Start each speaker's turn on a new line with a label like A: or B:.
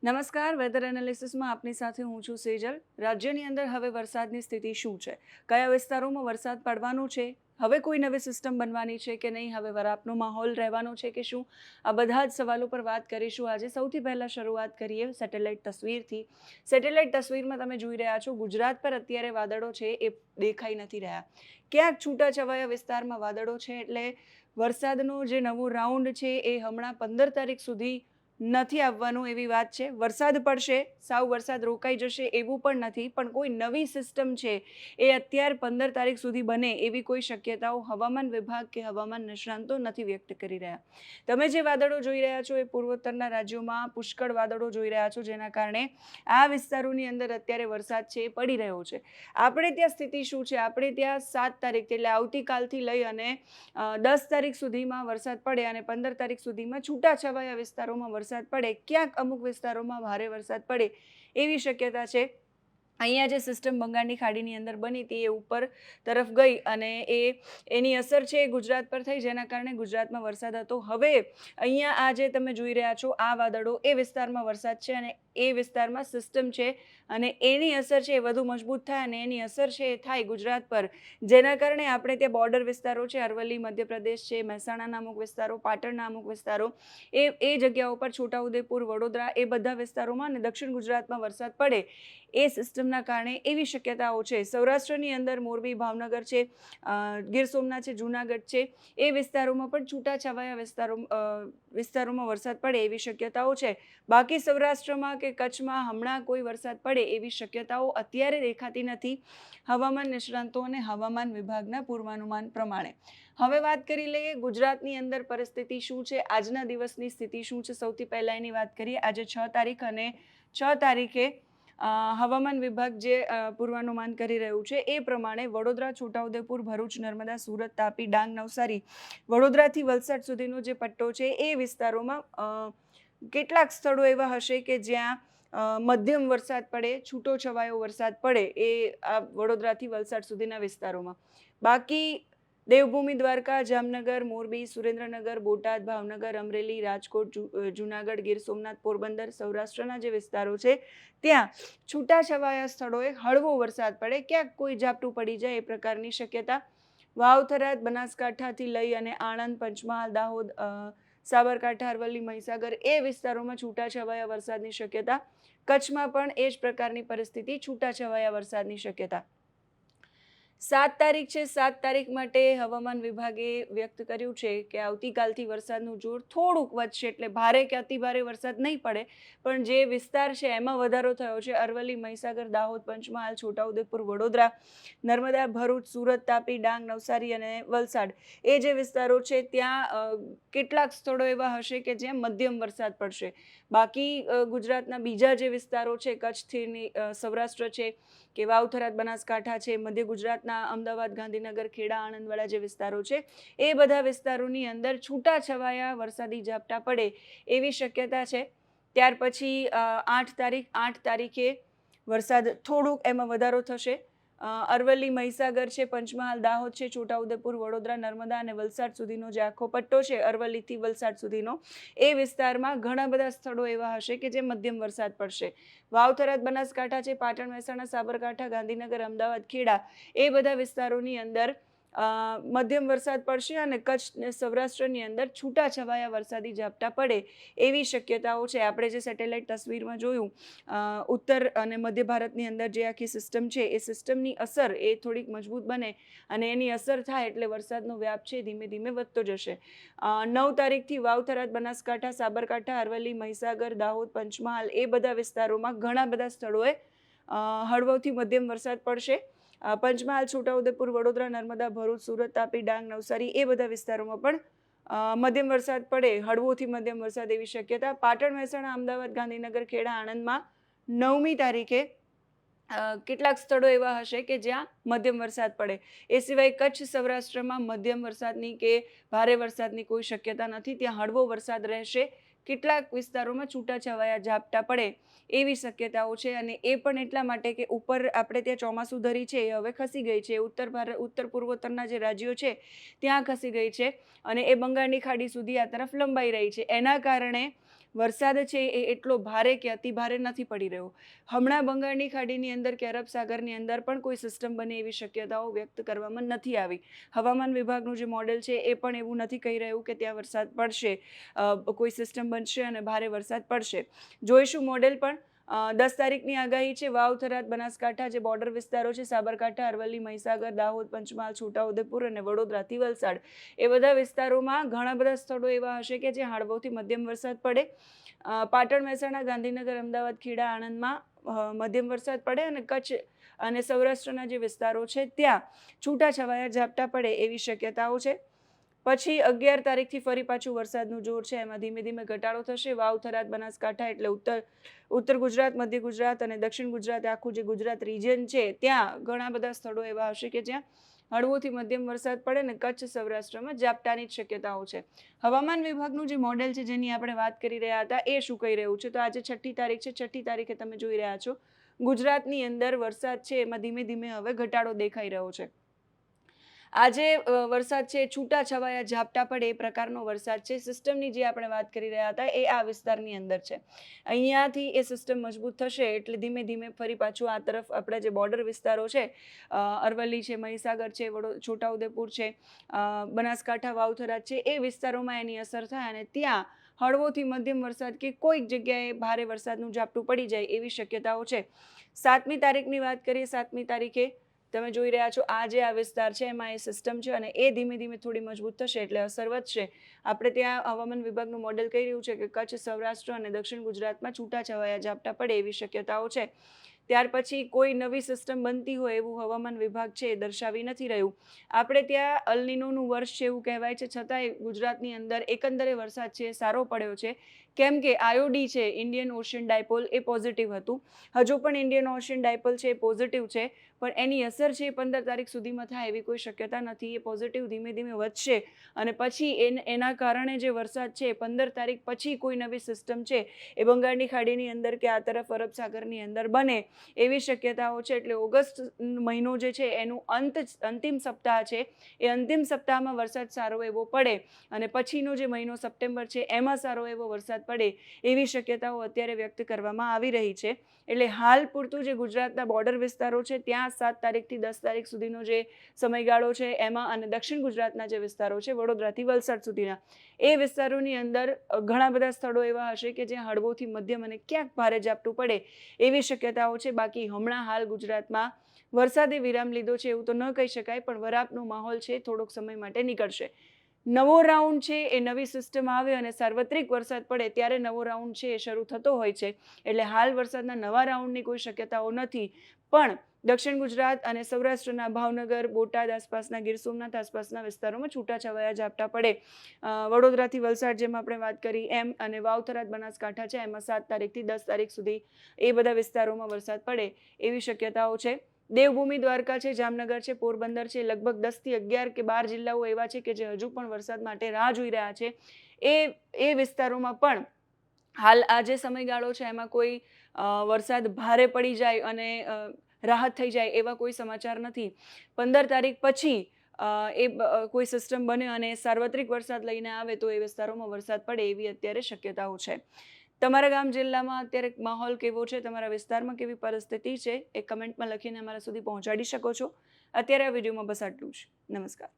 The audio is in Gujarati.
A: નમસ્કાર, વેધર એનાલિસિસમાં આપની સાથે હું છું સેજલ. રાજ્યની અંદર હવે વરસાદની સ્થિતિ શું છે, કયા વિસ્તારોમાં વરસાદ પડવાનો છે, હવે કોઈ નવી સિસ્ટમ બનવાની છે કે નહીં, હવે વરાપનો માહોલ રહેવાનો છે કે શું, આ બધા જ સવાલો પર વાત કરીશું આજે. સૌથી પહેલાં શરૂઆત કરીએ સેટેલાઇટ તસવીરથી. સેટેલાઇટ તસવીરમાં તમે જોઈ રહ્યા છો ગુજરાત પર અત્યારે વાદળો છે એ દેખાઈ નથી રહ્યા. ક્યાંક છૂટાછવાયા વિસ્તારમાં વાદળો છે, એટલે વરસાદનો જે નવો રાઉન્ડ છે એ હમણાં 15 તારીખ સુધી નથી આવવાનું એવી વાત છે. વરસાદ પડશે, સાવ વરસાદ રોકાઈ જશે એવું પણ નથી, પણ કોઈ નવી સિસ્ટમ છે એ અત્યાર 15 તારીખ સુધી બને એવી કોઈ શક્યતાઓ હવામાન વિભાગ કે હવામાન નિષ્ણાંતો નથી વ્યક્ત કરી રહ્યા. તમે જે વાદળો જોઈ રહ્યા છો એ પૂર્વોત્તરના રાજ્યોમાં પુષ્કળ વાદળો જોઈ રહ્યા છો, જેના કારણે આ વિસ્તારોની અંદર અત્યારે વરસાદ છે એ પડી રહ્યો છે. આપણે ત્યાં સ્થિતિ શું છે? આપણે ત્યાં 7 તારીખ એટલે આવતીકાલથી લઈ અને 10 તારીખ સુધીમાં વરસાદ પડે અને 15 તારીખ સુધીમાં છૂટાછવાયા વિસ્તારોમાં વરસાદ પડે, ક્યાંક અમુક વિસ્તારોમાં ભારે વરસાદ પડે એવી શક્યતા છે. અહીંયા જે સિસ્ટમ બંગાળની ખાડીની અંદર બની હતી એ ઉપર તરફ ગઈ અને એની અસર છે એ ગુજરાત પર થઈ, જેના કારણે ગુજરાતમાં વરસાદ હતો. હવે અહીંયા આ જે તમે જોઈ રહ્યા છો આ વાદળો એ વિસ્તારમાં વરસાદ છે અને એ વિસ્તારમાં સિસ્ટમ છે અને એની અસર છે એ વધુ મજબૂત થાય અને એની અસર છે એ થાય ગુજરાત પર, જેના કારણે આપણે ત્યાં બોર્ડર વિસ્તારો છે, અરવલ્લી મધ્યપ્રદેશ છે, મહેસાણાના અમુક વિસ્તારો, પાટણના અમુક વિસ્તારો, એ જગ્યાઓ પર, છોટાઉદેપુર, વડોદરા, એ બધા વિસ્તારોમાં અને દક્ષિણ ગુજરાતમાં વરસાદ પડે એ સિસ્ટમના કારણે એવી શક્યતાઓ છે. સૌરાષ્ટ્રની અંદર મોરબી, ભાવનગર છે, ગીર સોમનાથ છે, જૂનાગઢ છે, એ વિસ્તારોમાં પણ છૂટાછવાયા વિસ્તારોમાં વરસાદ પડે એવી શક્યતાઓ છે. બાકી સૌરાષ્ટ્રમાં કે કચ્છમાં હમણાં કોઈ વરસાદ પડે એવી શક્યતાઓ અત્યારે દેખાતી નથી હવામાન નિષ્ણાંતો અને હવામાન વિભાગના પૂર્વાનુમાન પ્રમાણે. હવે વાત કરી લઈએ ગુજરાતની અંદર પરિસ્થિતિ શું છે, આજના દિવસની સ્થિતિ શું છે. સૌથી પહેલાં એની વાત કરીએ. આજે 6 તારીખ અને 6 તારીખે હવામાન વિભાગ જે પૂર્વાનુમાન કરી રહ્યું છે એ પ્રમાણે વડોદરા, છોટાઉદેપુર, ભરૂચ, નર્મદા, સુરત, તાપી, ડાંગ, નવસારી, વડોદરાથી વલસાડ સુધીનો જે પટ્ટો છે એ વિસ્તારોમાં કેટલાક સ્થળો એવા હશે કે જ્યાં મધ્યમ વરસાદ પડે, છૂટો છવાયો વરસાદ પડે એ આ વડોદરાથી વલસાડ સુધીના વિસ્તારોમાં. બાકી દેવભૂમિ દ્વારકા, જામનગર, મોરબી, સુરેન્દ્રનગર, બોટાદ, ભાવનગર, અમરેલી, રાજકોટ, જૂનાગઢ, ગીર સોમનાથ, પોરબંદર, સૌરાષ્ટ્રના જે વિસ્તારો છે ત્યાં છૂટાછવાયા સ્થળોએ હળવો વરસાદ પડે, ક્યાંક કોઈ ઝાપટું પડી જાય એ પ્રકારની શક્યતા. વાવ, થરાદ, બનાસકાંઠાથી લઈ અને આણંદ, પંચમહાલ, દાહોદ, સાબરકાંઠા, અરવલ્લી, મહીસાગર, એ વિસ્તારોમાં છૂટાછવાયા વરસાદની શક્યતા. કચ્છમાં પણ એ જ પ્રકારની પરિસ્થિતિ, છૂટાછવાયા વરસાદની શક્યતા. 7 તારીખ છે. 7 તારીખ માટે હવામાન વિભાગે વ્યક્ત કર્યું છે કે આવતીકાલથી વરસાદનું જોર થોડુંક વધશે, એટલે ભારે કે અતિ ભારે વરસાદ નહીં પડે, પણ જે વિસ્તાર છે એમાં વધારો થયો છે. અરવલ્લી, મહીસાગર, દાહોદ, પંચમહાલ, છોટાઉદેપુર, વડોદરા, નર્મદા, ભરૂચ, સુરત, તાપી, ડાંગ, નવસારી અને વલસાડ, એ જે વિસ્તારો છે ત્યાં કેટલાક સ્થળો એવા હશે કે જ્યાં મધ્યમ વરસાદ પડશે. બાકી ગુજરાતના બીજા જે વિસ્તારો છે, કચ્છથી સૌરાષ્ટ્ર છે કે વાવ, થરાદ, બનાસકાંઠા છે, મધ્ય ગુજરાતના અમદાવાદ, ગાંધીનગર, ખેડા, આણંદવાળા જે વિસ્તારો છે એ બધા વિસ્તારોની અંદર છૂટાછવાયા વરસાદી ઝાપટા પડે એવી શક્યતા છે. ત્યાર પછી 8 તારીખે વરસાદ થોડુંક એમાં વધારો થશે. અરવલ્લી, મહીસાગર છે, પંચમહાલ, દાહોદ છે, છોટાઉદેપુર, વડોદરા, નર્મદા અને વલસાડ સુધીનો જે આખો પટ્ટો છે, અરવલ્લીથી વલસાડ સુધીનો, એ વિસ્તારમાં ઘણા બધા સ્થળો એવા હશે કે જે મધ્યમ વરસાદ પડશે. વાવ, થરાદ, બનાસકાંઠા છે, પાટણ, મહેસાણા, સાબરકાંઠા, ગાંધીનગર, અમદાવાદ, ખેડા, એ બધા વિસ્તારોની અંદર મધ્યમ વરસાદ પડશે અને કચ્છ ને સૌરાષ્ટ્રની અંદર છૂટાછવાયા વરસાદી ઝાપટા પડે એવી શક્યતાઓ છે. આપણે જે સેટેલાઇટ તસવીરમાં જોયું, ઉત્તર અને મધ્ય ભારતની અંદર જે આખી સિસ્ટમ છે એ સિસ્ટમની અસર એ થોડીક મજબૂત બને અને એની અસર થાય એટલે વરસાદનો વ્યાપ છે ધીમે ધીમે વધતો જશે. 9 તારીખથી વાવ, થરાદ, બનાસકાંઠા, સાબરકાંઠા, અરવલ્લી, મહીસાગર, દાહોદ, પંચમહાલ, એ બધા વિસ્તારોમાં ઘણા બધા સ્થળોએ હળવોથી મધ્યમ વરસાદ પડશે. પંચમહાલ, છોટાઉદેપુર, વડોદરા, નર્મદા, ભરૂચ, સુરત, તાપી, ડાંગ, નવસારી, એ બધા વિસ્તારોમાં પણ મધ્યમ વરસાદ પડે, હળવોથી મધ્યમ વરસાદ એવી શક્યતા. પાટણ, મહેસાણા, અમદાવાદ, ગાંધીનગર, ખેડા, આણંદમાં 9મી તારીખે કેટલાક સ્થળો એવા હશે કે જ્યાં મધ્યમ વરસાદ પડે. એ સિવાય કચ્છ, સૌરાષ્ટ્રમાં મધ્યમ વરસાદની કે ભારે વરસાદની કોઈ શક્યતા નથી, ત્યાં હળવો વરસાદ રહેશે. કેટલાક વિસ્તારોમાં છૂટાછવાયા ઝાપટા પડે એવી શક્યતાઓ છે અને એ પણ એટલા માટે કે ઉપર આપણે ત્યાં ચોમાસું ધરી છે એ હવે ખસી ગઈ છે, ઉત્તર પૂર્વોત્તરના જે રાજ્યો છે ત્યાં ખસી ગઈ છે અને એ બંગાળની ખાડી સુધી આ તરફ લંબાઈ રહી છે. એના કારણે વરસાદ છે એ એટલો ભારે કે અતિ ભારે નથી પડી રહ્યો. હમણાં બંગાળની ખાડીની અંદર કે અરબ સાગરની અંદર પણ કોઈ સિસ્ટમ બને એવી શક્યતાઓ વ્યક્ત કરવામાં નથી આવી. હવામાન વિભાગનું જે મોડેલ છે એ પણ એવું નથી કહી રહ્યું કે ત્યાં વરસાદ પડશે, કોઈ સિસ્ટમ બનશે અને ભારે વરસાદ પડશે. જોઈશું મોડેલ પણ. 10 તારીખની આગાહી છે. વાવ, થરાદ, બનાસકાંઠા જે બોર્ડર વિસ્તારો છે, સાબરકાંઠા, અરવલ્લી, મહીસાગર, દાહોદ, પંચમહાલ, છોટાઉદેપુર અને વડોદરાથી વલસાડ, એ બધા વિસ્તારોમાં ઘણા બધા સ્થળો એવા હશે કે જ્યાં હળવોથી મધ્યમ વરસાદ પડે. પાટણ, મહેસાણા, ગાંધીનગર, અમદાવાદ, ખેડા, આણંદમાં મધ્યમ વરસાદ પડે અને કચ્છ અને સૌરાષ્ટ્રના જે વિસ્તારો છે ત્યાં છૂટાછવાયા ઝાપટા પડે એવી શક્યતાઓ છે. પછી 11 તારીખથી ફરી પાછું વરસાદનું જોર છે. એમાં ધીમે ધીમે ઘટાડો થશે. વાવ, થરાદ, બનાસકાંઠા એટલે ઉત્તર ગુજરાત, મધ્ય ગુજરાત અને દક્ષિણ ગુજરાત, આખું જે ગુજરાત રિજન છે ત્યાં ઘણા બધા સ્થળો એવા હશે કે જ્યાં હળવોથી મધ્યમ વરસાદ પડે ને કચ્છ, સૌરાષ્ટ્રમાં ઝાપટાની જ શક્યતાઓ છે. હવામાન વિભાગનું જે મોડેલ છે જેની આપણે વાત કરી રહ્યા હતા એ શું કહી રહ્યું છે, તો આજે 6ઠ્ઠી તારીખ છે. 6ઠ્ઠી તારીખે તમે જોઈ રહ્યા છો ગુજરાતની અંદર વરસાદ છે એમાં ધીમે ધીમે હવે ઘટાડો દેખાઈ રહ્યો છે. આજે વરસાદ છે છૂટાછવાયા ઝાપટા પડે એ પ્રકારનો વરસાદ છે. સિસ્ટમની જે આપણે વાત કરી રહ્યા હતા એ આ વિસ્તારની અંદર છે. અહીંયાથી એ સિસ્ટમ મજબૂત થશે એટલે ધીમે ધીમે ફરી પાછું આ તરફ આપણા જે બોર્ડર વિસ્તારો છે, અરવલ્લી છે, મહીસાગર છે, છોટાઉદેપુર છે, બનાસકાંઠા, વાવ-થરાદ છે, એ વિસ્તારોમાં એની અસર થાય અને ત્યાં હળવોથી મધ્યમ વરસાદ કે કોઈક જગ્યાએ ભારે વરસાદનું ઝાપટું પડી જાય એવી શક્યતાઓ છે. 7મી તારીખની વાત કરીએ. 7મી તારીખે તમે જોઈ રહ્યા છો આ જે આ વિસ્તાર છે એમાં એ સિસ્ટમ છે અને એ ધીમે ધીમે થોડી મજબૂત થશે એટલે અસર વધશે. આપણે ત્યાં હવામાન વિભાગનું મોડેલ કહી રહ્યું છે કે કચ્છ, સૌરાષ્ટ્ર અને દક્ષિણ ગુજરાતમાં છૂટાછવાયા ઝાપટા પડે એવી શક્યતાઓ છે. ત્યાર પછી કોઈ નવી સિસ્ટમ બનતી હોય એવું હવામાન વિભાગ છે એ દર્શાવી નથી રહ્યું. આપણે ત્યાં અલનીનોનું વર્ષ છે એવું કહેવાય છે, છતાંય ગુજરાતની અંદર એકંદરે વરસાદ છે એ સારો પડ્યો છે. કેમ કે આઈઓડી છે, ઇન્ડિયન ઓશિયન ડાયપોલ, એ પોઝિટિવ હતું. હજુ પણ ઇન્ડિયન ઓશિયન ડાયપોલ છે એ પોઝિટિવ છે, પણ એની અસર છે એ 15 તારીખ સુધીમાં થાય એવી કોઈ શક્યતા નથી. એ પોઝિટિવ ધીમે ધીમે વધશે અને પછી એના કારણે જે વરસાદ છે 15 તારીખ પછી કોઈ નવી સિસ્ટમ છે એ બંગાળની ખાડીની અંદર કે આ તરફ અરબ સાગરની અંદર બને એવી શક્યતાઓ છે. એટલે ઓગસ્ટ મહિનો જે છે એનું અંતિમ સપ્તાહ છે એ અંતિમ સપ્તાહમાં વરસાદ સારો એવો પડે અને પછીનો જે મહિનો સપ્ટેમ્બર છે એમાં સારો એવો વરસાદ પડે એવી શક્યતાઓ અત્યારે વ્યક્ત કરવામાં આવી રહી છે. એટલે હાલ પૂરતું જે ગુજરાતના બોર્ડર વિસ્તારો છે ત્યાં 7 તારીખથી 10 તારીખ સુધીનો જે સમયગાળો છે એમાં અને દક્ષિણ ગુજરાતના જે વિસ્તારો છે વડોદરાથી વલસાડ સુધીના એ વિસ્તારોની અંદર ઘણા બધા સ્થળો એવા હશે કે જ્યાં હળવોથી મધ્યમ અને ક્યાંક ભારે ઝાપટું પડે એવી શક્યતાઓ છે. બાકી હમણાં હાલ ગુજરાતમાં વરસાદે વિરામ લીધો છે એવું તો ન કહી શકાય, પણ વરાપનો માહોલ છે થોડોક સમય માટે નીકળશે. નવો રાઉન્ડ છે એ નવી સિસ્ટમ આવે અને સાર્વત્રિક વરસાદ પડે ત્યારે નવો રાઉન્ડ છે એ શરૂ થતો હોય છે. એટલે હાલ વરસાદના નવા રાઉન્ડની કોઈ શક્યતાઓ નથી, પણ દક્ષિણ ગુજરાત અને સૌરાષ્ટ્રના ભાવનગર, બોટાદ આસપાસના, ગીર સોમનાથ આસપાસના વિસ્તારોમાં છૂટાછવાયા ઝાપટા પડે. વડોદરાથી વલસાડ જેમ આપણે વાત કરી એમ અને વાવ-થરાદ, બનાસકાંઠા છે એમાં 7 તારીખથી 10 તારીખ સુધી એ બધા વિસ્તારોમાં વરસાદ પડે એવી શક્યતાઓ છે. દેવભૂમિ દ્વારકા છે, જામનગર છે, પોરબંદર છે, લગભગ 10 થી 11 કે 12 જિલ્લાઓ એવા છે કે જે હજુ પણ વરસાદ માટે રાહ જોઈ રહ્યા છે. એ વિસ્તારોમાં પણ હાલ આ જે સમયગાળો છે એમાં કોઈ વરસાદ ભારે પડી જાય અને રાહત થઈ જાય એવા કોઈ સમાચાર નથી. 15 તારીખ પછી કોઈ સિસ્ટમ બને અને સાર્વત્રિક વરસાદ લઈને આવે તો એ વિસ્તારોમાં વરસાદ પડે એવી અત્યારે શક્યતાઓ છે. તમારા ગામ જિલ્લામાં અત્યારે માહોલ કેવો છે, તમારા વિસ્તારમાં કેવી પરિસ્થિતિ છે એ કમેન્ટમાં લખીને અમારા સુધી પહોંચાડી શકો છો. અત્યારે આ વિડીયોમાં બસ આટલું જ. નમસ્કાર.